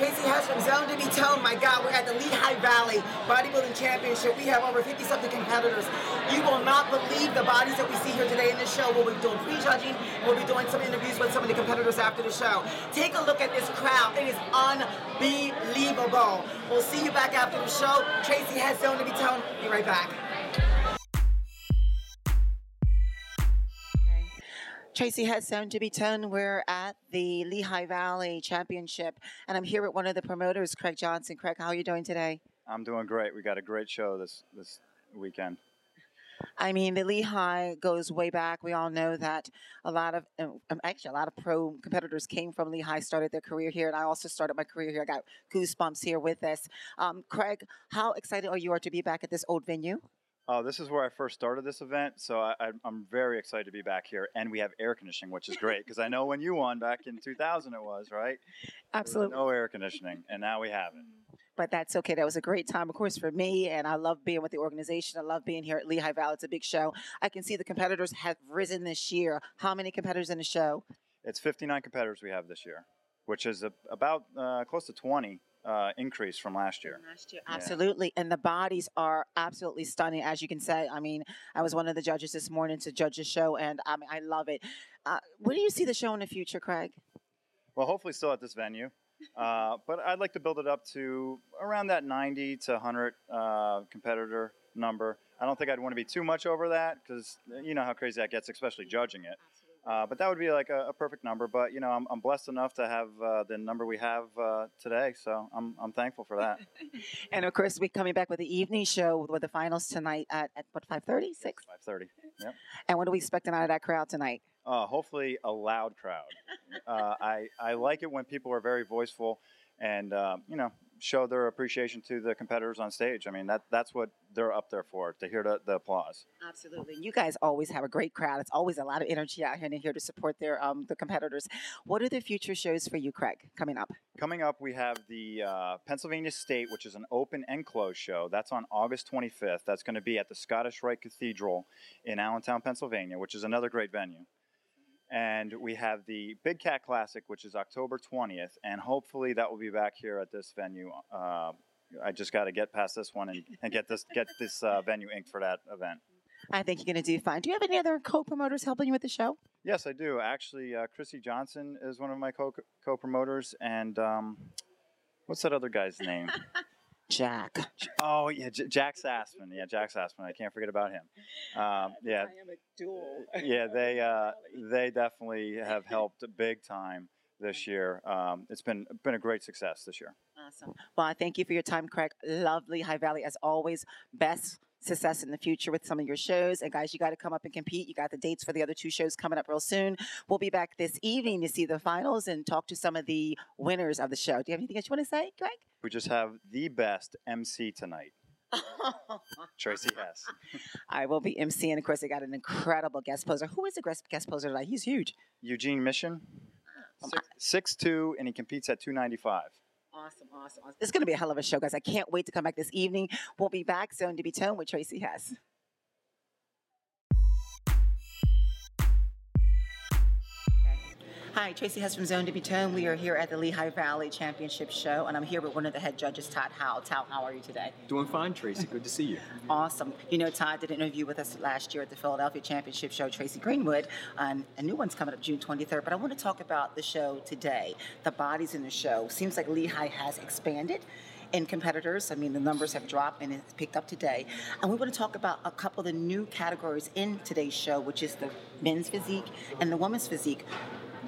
Tracy Hess from Zone to Be Toned. My God, we're at the Lehigh Valley Bodybuilding Championship. We have over 50-something competitors. You will not believe the bodies that we see here today in this show. We'll be doing pre-judging. We'll be doing some interviews with some of the competitors after the show. Take a look at this crowd. It is unbelievable. We'll see you back after the show. Tracy Hess, Zone to Be Toned. Be right back. Tracy Hess, Zone to Be Toned. We're at the Lehigh Valley Championship, and I'm here with one of the promoters, Craig Johnson. Craig, how are you doing today? I'm doing great. We got a great show this weekend. I mean, the Lehigh goes way back. We all know that a lot of pro competitors came from Lehigh, started their career here, and I also started my career here. I got goosebumps here with this. Craig, how excited are you to be back at this old venue? Oh, this is where I first started this event, so I'm very excited to be back here. And we have air conditioning, which is great, because I know when you won back in 2000 it was, right? Absolutely. No air conditioning, and now we have it. But that's okay. That was a great time, of course, for me, and I love being with the organization. I love being here at Lehigh Valley. It's a big show. I can see the competitors have risen this year. How many competitors in the show? It's 59 competitors we have this year, which is about close to 20 increase from last year. Absolutely. Yeah. And the bodies are absolutely stunning, as you can say. I mean, I was one of the judges this morning to judge the show, and I love it. Where do you see the show in the future, Craig? Well, hopefully still at this venue. But I'd like to build it up to around that 90 to 100 competitor number. I don't think I'd want to be too much over that, because you know how crazy that gets, especially judging it. But that would be like a perfect number. But, you know, I'm blessed enough to have the number we have today. So I'm thankful for that. And, of course, we're coming back with the evening show with the finals tonight at what, 5:30? 6? 5:30, yep. And what are we expecting out of that crowd tonight? Hopefully a loud crowd. I like it when people are very voiceful and, you know, show their appreciation to the competitors on stage. I mean, that's what they're up there for, to hear the applause. Absolutely. You guys always have a great crowd. It's always a lot of energy out here, and they're here to support their the competitors. What are the future shows for you, Craig, coming up? Coming up, we have the Pennsylvania State, which is an open and closed show. That's on August 25th. That's going to be at the Scottish Rite Cathedral in Allentown, Pennsylvania, which is another great venue. And we have the Big Cat Classic, which is October 20th, and hopefully that will be back here at this venue. I just got to get past this one and get this venue inked for that event. I think you're going to do fine. Do you have any other co-promoters helping you with the show? Yes, I do. Actually, Chrissy Johnson is one of my co-promoters, and what's that other guy's name? Jack. Oh, yeah, Jack Sassman. Yeah, Jack Sassman. I can't forget about him. Yeah. I am a duel. Yeah, they definitely have helped big time this year. It's been a great success this year. Awesome. Well, I thank you for your time, Craig. Love Lehigh Valley as always. Best success in the future with some of your shows. And guys, you got to come up and compete. You got the dates for the other two shows coming up real soon. We'll be back this evening to see the finals and talk to some of the winners of the show. Do you have anything else you want to say, Greg? We just have the best MC tonight. Tracy Hess. I will be emceeing. Of course, I got an incredible guest poser. Who is the guest poser tonight? He's huge. Eugene Mission. 6'2", and he competes at 295. Awesome. This is going to be a hell of a show, guys. I can't wait to come back this evening. We'll be back, Zone to Be Toned with Tracy Hess. Hi, Tracy Hess from Zone to Be Toned. We are here at the Lehigh Valley Championship Show, and I'm here with one of the head judges, Todd Howell. Todd, how are you today? Doing fine, Tracy. Good to see you. Awesome. You know, Todd did an interview with us last year at the Philadelphia Championship Show, Tracy Greenwood. A new one's coming up June 23rd, but I want to talk about the show today, the bodies in the show. Seems like Lehigh has expanded in competitors. I mean, the numbers have dropped and it's picked up today. And we want to talk about a couple of the new categories in today's show, which is the men's physique and the women's physique.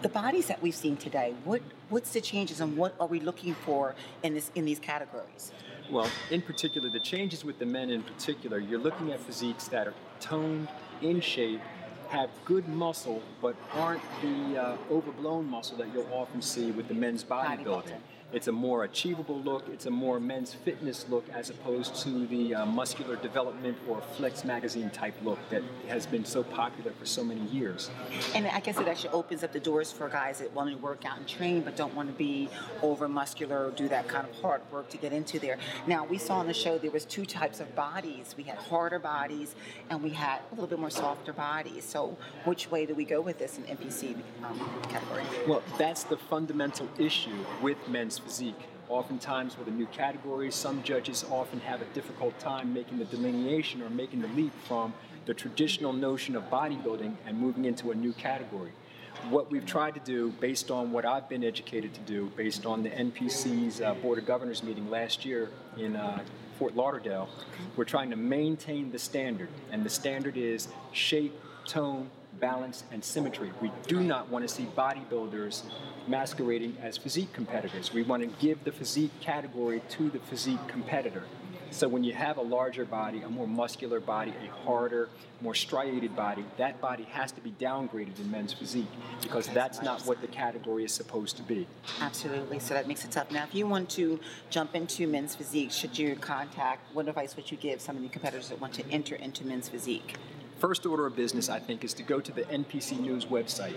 The bodies that we've seen today, what's the changes and what are we looking for in these categories? Well, in particular, the changes with the men in particular, you're looking at physiques that are toned, in shape, have good muscle, but aren't the overblown muscle that you'll often see with the men's bodybuilding. It's a more achievable look. It's a more men's fitness look as opposed to the muscular development or Flex magazine type look that has been so popular for so many years. And I guess it actually opens up the doors for guys that want to work out and train but don't want to be over muscular or do that kind of hard work to get into there. Now, we saw on the show there was two types of bodies. We had harder bodies and we had a little bit more softer bodies. So which way do we go with this in NPC category? Well, that's the fundamental issue with men's physique. Oftentimes with a new category, some judges often have a difficult time making the delineation or making the leap from the traditional notion of bodybuilding and moving into a new category. What we've tried to do, based on what I've been educated to do, based on the NPC's Board of Governors meeting last year in Fort Lauderdale, we're trying to maintain the standard. And the standard is shape, tone, balance, and symmetry. We do not want to see bodybuilders masquerading as physique competitors. We want to give the physique category to the physique competitor. So when you have a larger body, a more muscular body, a harder, more striated body, that body has to be downgraded in men's physique because that's not what the category is supposed to be. Absolutely. So that makes it tough. Now, if you want to jump into men's physique, should you contact, what advice would you give some of the competitors that want to enter into men's physique? First order of business, I think, is to go to the NPC News website.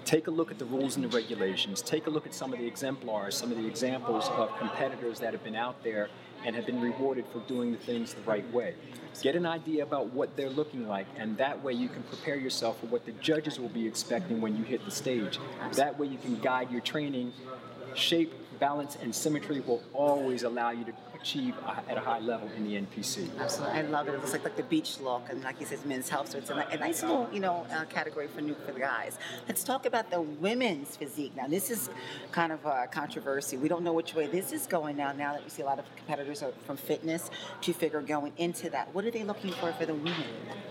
Take a look at the rules and the regulations. Take a look at some of the exemplars, some of the examples of competitors that have been out there and have been rewarded for doing the things the right way. Get an idea about what they're looking like, and that way you can prepare yourself for what the judges will be expecting when you hit the stage. That way you can guide your training. Shape, balance, and symmetry will always allow you to achieve at a high level in the NPC. Absolutely, I love it. It looks like the beach look, and like you said, men's health. So it's a nice little, category for the guys. Let's talk about the women's physique. Now, this is kind of a controversy. We don't know which way this is going now. Now that we see a lot of competitors are from fitness to figure going into that. What are they looking for the women?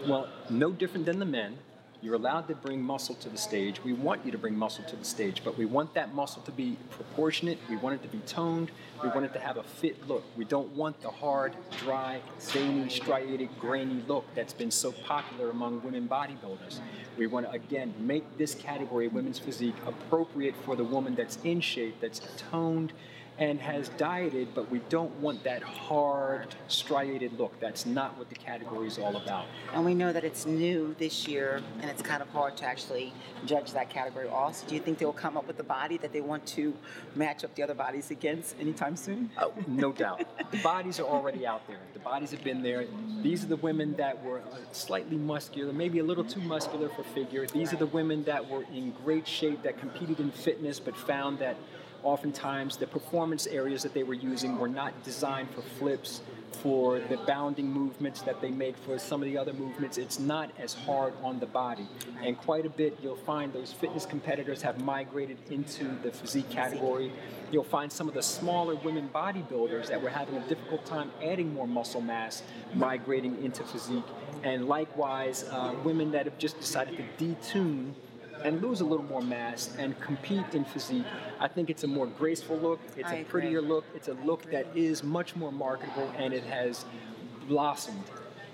Well, no different than the men. You're allowed to bring muscle to the stage. We want you to bring muscle to the stage, but we want that muscle to be proportionate. We want it to be toned. We want it to have a fit look. We don't want the hard, dry, veiny, striated, grainy look that's been so popular among women bodybuilders. We want to, again, make this category, women's physique, appropriate for the woman that's in shape, that's toned, and has dieted, but we don't want that hard, striated look. That's not what the category is all about. And we know that it's new this year, and it's kind of hard to actually judge that category also. Do you think they'll come up with a body that they want to match up the other bodies against anytime soon? Oh, no doubt. The bodies are already out there. The bodies have been there. These are the women that were slightly muscular, maybe a little too muscular for figure. These are the women that were in great shape, that competed in fitness, but found that oftentimes the performance areas that they were using were not designed for flips, for the bounding movements that they make, for some of the other movements. It's not as hard on the body. And quite a bit, you'll find those fitness competitors have migrated into the physique category. You'll find some of the smaller women bodybuilders that were having a difficult time adding more muscle mass migrating into physique. And likewise, women that have just decided to detune and lose a little more mass and compete in physique. I think it's a more graceful look, it's a prettier look, it's a look that is much more marketable, and it has blossomed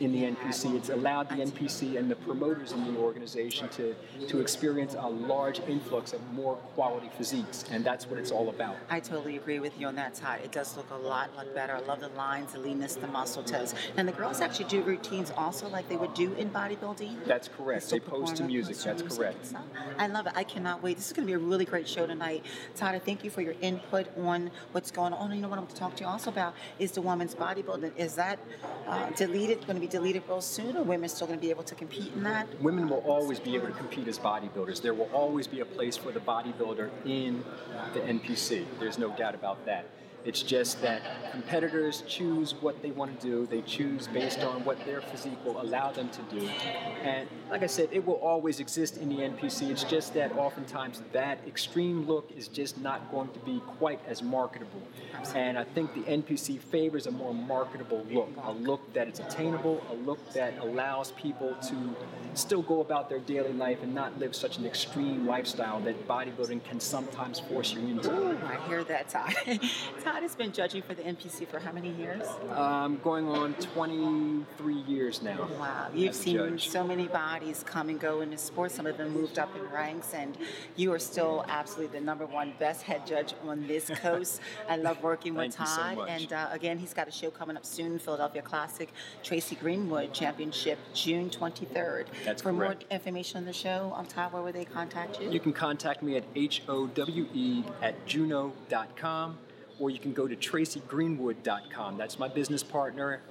in the NPC. It's allowed the NPC and the promoters in the organization to experience a large influx of more quality physiques, and that's what it's all about. I totally agree with you on that, Todd. It does look a lot better. I love the lines, the leanness, the muscle tones. And the girls actually do routines also like they would do in bodybuilding. That's correct. They post to music. That's correct. I love it. I cannot wait. This is going to be a really great show tonight. Todd, I thank you for your input on what's going on. You know what I'm going to talk to you also about is the women's bodybuilding. Is that going to be deleted real soon, or women still going to be able to compete in that? Women will always be able to compete as bodybuilders. There will always be a place for the bodybuilder in the NPC. There's no doubt about that. It's just that competitors choose what they want to do. They choose based on what their physique will allow them to do. And like I said, it will always exist in the NPC. It's just that oftentimes that extreme look is just not going to be quite as marketable. And I think the NPC favors a more marketable look, a look that is attainable, a look that allows people to still go about their daily life and not live such an extreme lifestyle that bodybuilding can sometimes force you into. Ooh, I hear that, Todd. Todd has been judging for the NPC for how many years? Going on 23 years now. Wow, you've seen so many bodies come and go in the sport. Some of them moved up in ranks, and you are still absolutely the number one best head judge on this coast. I love working with Todd. Thank you so much. And again, he's got a show coming up soon, Philadelphia Classic, Tracy Greenwood Championship, June 23rd. That's For correct. more information on the show, Todd, where would they contact you? You can contact me at HOWE@juno.com, or you can go to tracygreenwood.com. That's my business partner,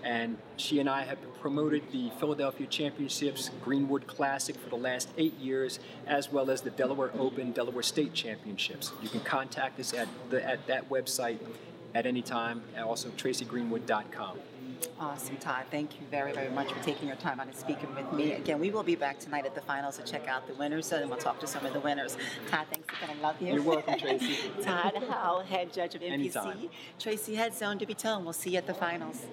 And she and I have promoted the Philadelphia Championships, Greenwood Classic for the last 8 years, as well as the Delaware Open, Delaware State Championships. You can contact us at that website at any time, and also tracygreenwood.com. Awesome, Todd. Thank you very, very much for taking your time out and speaking with me. Again, we will be back tonight at the finals to check out the winners, and we'll talk to some of the winners. Todd, thanks again. I love you. You're welcome, Tracy. Todd Howell, head judge of NPC. Anytime. Tracy Head, Zone to be Tone. We'll see you at the finals.